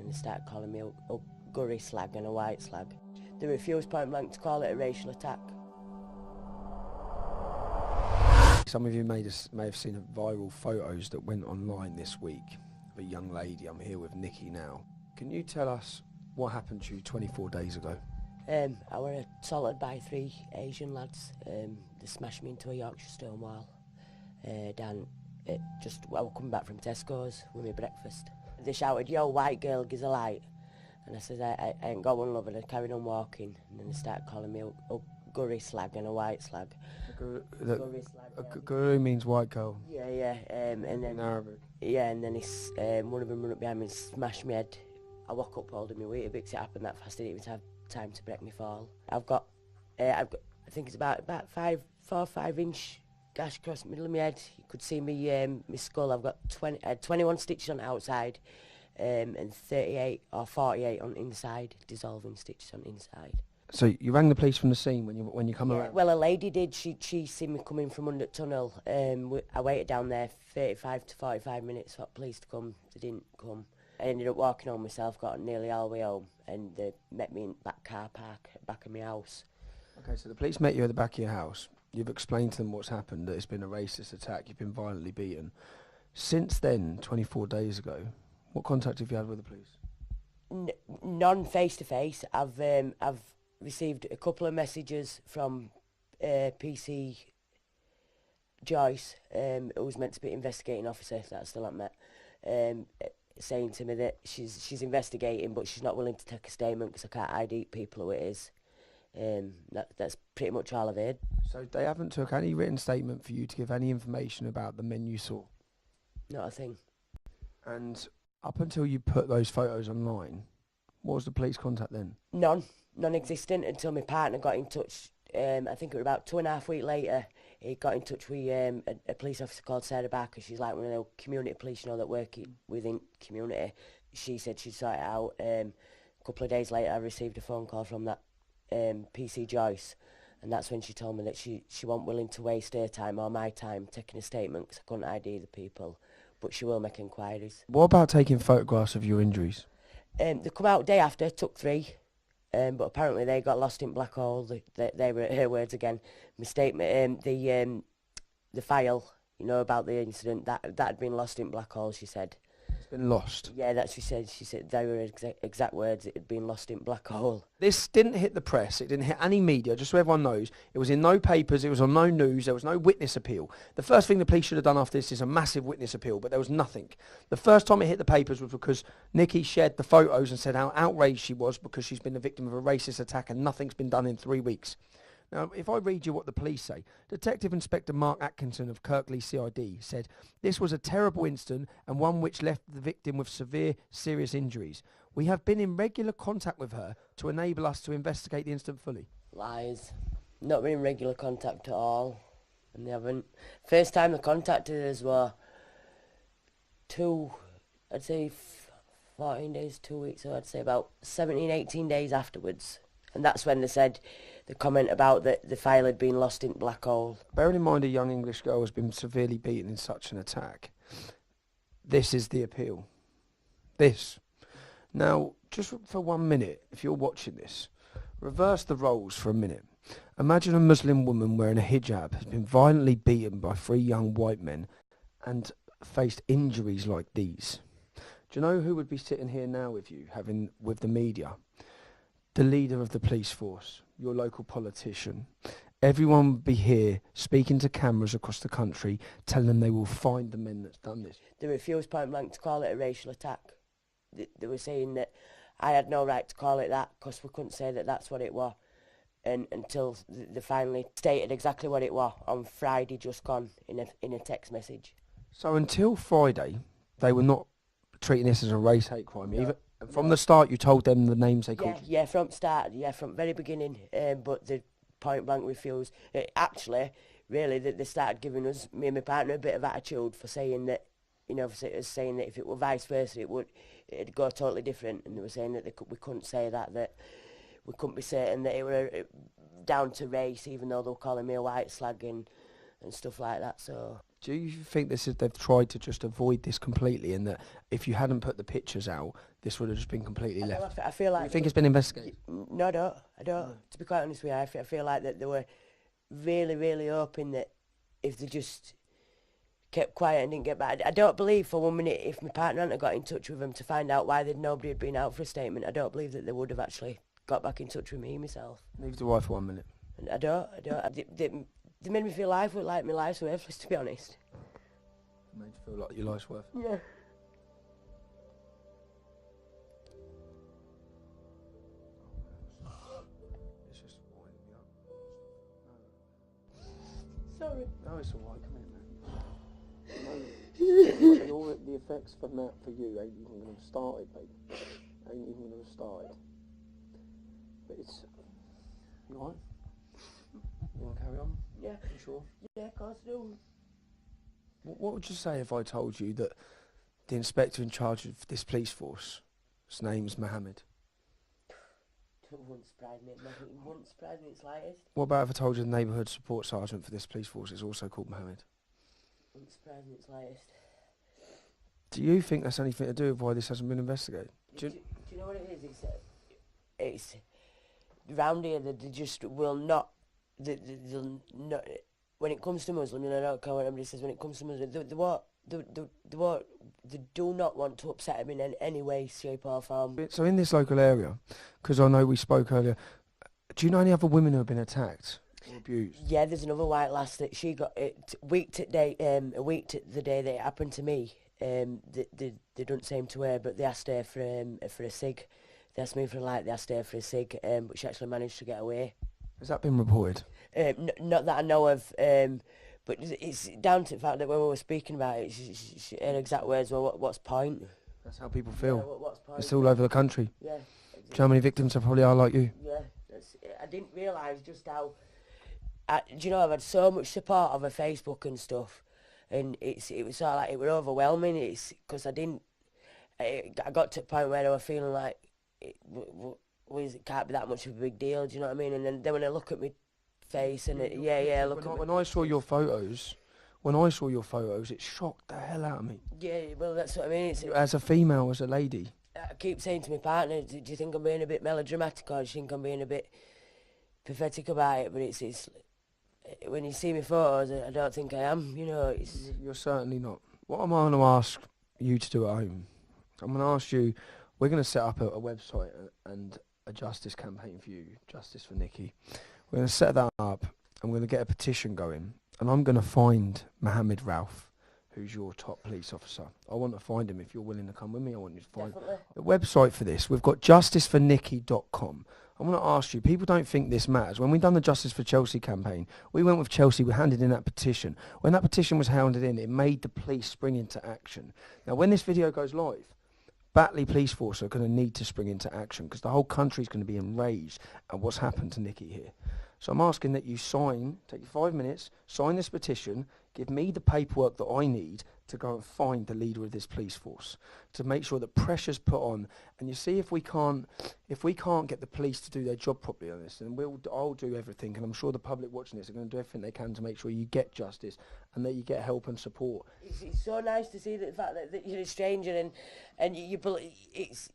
and they started calling me a gurry slag and a white slag. They refused point blank to call it a racial attack. Some of you may have seen viral photos that went online this week of a young lady. I'm here with Nikki now. Can you tell us what happened to you 24 days ago? I were assaulted by 3 Asian lads. They smashed me into a Yorkshire stone wall. I was coming back from Tesco's with my breakfast. They shouted, "Yo, white girl, gives a light." And I said, I ain't got one, love, and I carried on walking. And then they started calling me a gurry slag and a white slag. Guru means white girl. Yeah. And then in Arabic. Yeah, and then one of them ran up behind me and smashed my head. I woke up holding my weight because it happened that fast. I didn't even have time to break my fall. I've got, I think it's about 4 or 5 inch gash across the middle of my head. You could see me, my skull. I've got 21 stitches on the outside, and 38 or 48 on the inside, dissolving stitches on the inside. So you rang the police from the scene when you come around? Well, a lady did. She seen me coming from under the tunnel. I waited down there 35 to 45 minutes for the police to come. They didn't come. I ended up walking home myself, got nearly all the way home, and they met me in the back car park, back of my house. Okay, so the police met you at the back of your house. You've explained to them what's happened, that it's been a racist attack, you've been violently beaten. Since then, 24 days ago, what contact have you had with the police? None face-to-face. I've received a couple of messages from PC Joyce, who was meant to be investigating officer, that I still haven't met, saying to me that she's investigating, but she's not willing to take a statement because I can't ID people who it is. That's pretty much all I've heard. So they haven't took any written statement for you to give any information about the men you saw? Not a thing. And up until you put those photos online, what was the police contact then? Non-existent until my partner got in touch. I think it was about 2.5 weeks later, he got in touch with a police officer called Sarah Barker. She's like one of the community police, that work within community. She said she'd sort it out. A couple of days later, I received a phone call from that PC Joyce, and that's when she told me that she wasn't willing to waste her time or my time taking a statement because I couldn't ID the people, but she will make inquiries. What about taking photographs of your injuries? They come out day after, took 3. But apparently they got lost in black hole. They were her words again. My statement, the file, about the incident, that had been lost in black hole. She said. It's been lost. Yeah, that's what she said. She said they were exact words. It had been lost in black hole. This didn't hit the press. It didn't hit any media. Just so everyone knows, it was in no papers. It was on no news. There was no witness appeal. The first thing the police should have done after this is a massive witness appeal, but there was nothing. The first time it hit the papers was because Nikki shared the photos and said how outraged she was because she's been the victim of a racist attack and nothing's been done in 3 weeks. Now, if I read you what the police say, Detective Inspector Mark Atkinson of Kirkley CID said, "This was a terrible incident and one which left the victim with serious injuries. We have been in regular contact with her to enable us to investigate the incident fully." Lies. Not been in regular contact at all. And they haven't. First time they contacted us were 14 days, 2 weeks, so I'd say about 17, 18 days afterwards. And that's when they said the comment about that the file had been lost in black hole. Bearing in mind a young English girl has been severely beaten in such an attack, this is the appeal. This. Now, just for 1 minute, if you're watching this, reverse the roles for a minute. Imagine a Muslim woman wearing a hijab has been violently beaten by 3 young white men and faced injuries like these. Do you know who would be sitting here now with you, with the media? The leader of the police force, your local politician. Everyone would be here speaking to cameras across the country, telling them they will find the men that's done this. They refused point blank to call it a racial attack. They were saying that I had no right to call it that because we couldn't say that that's what it was. And until they finally stated exactly what it was on Friday just gone in a text message. So until Friday, they were not treating this as a race hate crime. No. Even from the start, you told them the names they called you? Yeah, from start, from very beginning. But the point blank refused. Actually, really, they started giving us, me and my partner, a bit of attitude for saying that, saying that if it were vice versa, it'd go totally different. And they were saying that we couldn't say that we couldn't be certain that it were down to race, even though they were calling me a white slag and stuff like that. So, Do you think they've tried to just avoid this completely, and that if you hadn't put the pictures out, this would have just been completely left? I feel like... You think it's been investigated? No, I don't. No. To be quite honest with you, I feel like that they were really, really hoping that if they just kept quiet and didn't get back... I don't believe for 1 minute if my partner hadn't got in touch with them to find out why nobody had been out for a statement, I don't believe that they would have actually got back in touch with me myself. Neither do I for 1 minute. And I don't. They made me feel like my life's worthless, to be honest. Made you feel like your life's worth? Yeah. It's just winding me up. Sorry. No, it's alright, come here, man. No, the effects from that for you ain't even going to have started, baby. Ain't even going to have started. But it's... You alright? You want to carry on? Yeah. You sure? Yeah, of course I do. What would you say if I told you that the inspector in charge of this police force, his name's Mohammed? It wouldn't surprise me. It wouldn't surprise me in the slightest. What about if I told you the neighbourhood support sergeant for this police force is also called Mohammed? Wouldn't surprise me in the slightest. Do you think that's anything to do with why this hasn't been investigated? Do you know what it is? It's round here that they just will not... They'll not... When it comes to Muslim, and I don't care what anybody says, when it comes to Muslim, they do not want to upset him in any way, shape or form. So in this local area, because I know we spoke earlier, do you know any other women who have been attacked or abused? Yeah, there's another white lass that she got it a week to the day that it happened to me. They don't seem to her, but they asked her for a cig. They asked me for a light, they asked her for a cig, but she actually managed to get away. Has that been reported? Not that I know of, but it's down to the fact that when we were speaking about it, her exact words were, what's point? That's how people feel. Yeah, what's point? It's all over the country. Yeah. Exactly. Do you know how many victims there probably are like you? Yeah, I didn't realise just how... do you know, I've had so much support over Facebook and stuff, and it was sort of like, it was overwhelming. It's because I got to the point where I was feeling like it can't be that much of a big deal, do you know what I mean? And then when I look at my face and when I saw your photos, it shocked the hell out of me. Yeah, well, that's what I mean. As a female, as a lady. I keep saying to my partner, do you think I'm being a bit melodramatic, or do you think I'm being a bit pathetic about it? But it's when you see my photos, I don't think I am, you know. You're certainly not. What am I going to ask you to do at home? I'm going to ask you, we're going to set up a website and a justice campaign for you, Justice for Nikki. We're going to set that up, and we're going to get a petition going, and I'm going to find Mohammed Rauf, who's your top police officer. I want to find him. If you're willing to come with me, I want you to find the website for this. We've got justicefornikki.com. I want to ask you, people don't think this matters. When we done the Justice for Chelsea campaign, we went with Chelsea, we handed in that petition. When that petition was handed in, it made the police spring into action. Now, when this video goes live, Batley police force are going to need to spring into action because the whole country's going to be enraged at what's happened to Nikki here. So I'm asking that you take you 5 minutes, sign this petition, give me the paperwork that I need to go and find the leader of this police force, to make sure that pressure's put on. And you see, if we can't get the police to do their job properly on this, then I'll do everything, and I'm sure the public watching this are going to do everything they can to make sure you get justice and that you get help and support. It's so nice to see the fact that you're a stranger and you it's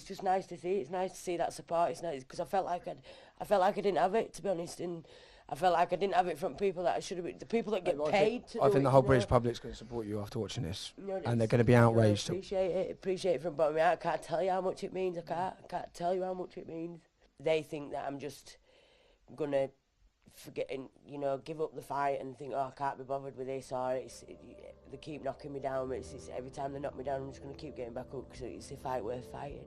just nice to see. It's nice to see that support. It's nice because I felt like I didn't have it, to be honest, and I felt like I didn't have it from people that I should have been, the people that get paid to do it. I think the whole British public's going to support you after watching this, and they're going to be outraged. Appreciate it from the bottom of my heart. I can't tell you how much it means. I can't tell you how much it means. They think that I'm just going to forget and, give up the fight and think, I can't be bothered with this, or they keep knocking me down. It's every time they knock me down, I'm just going to keep getting back up because it's a fight worth fighting.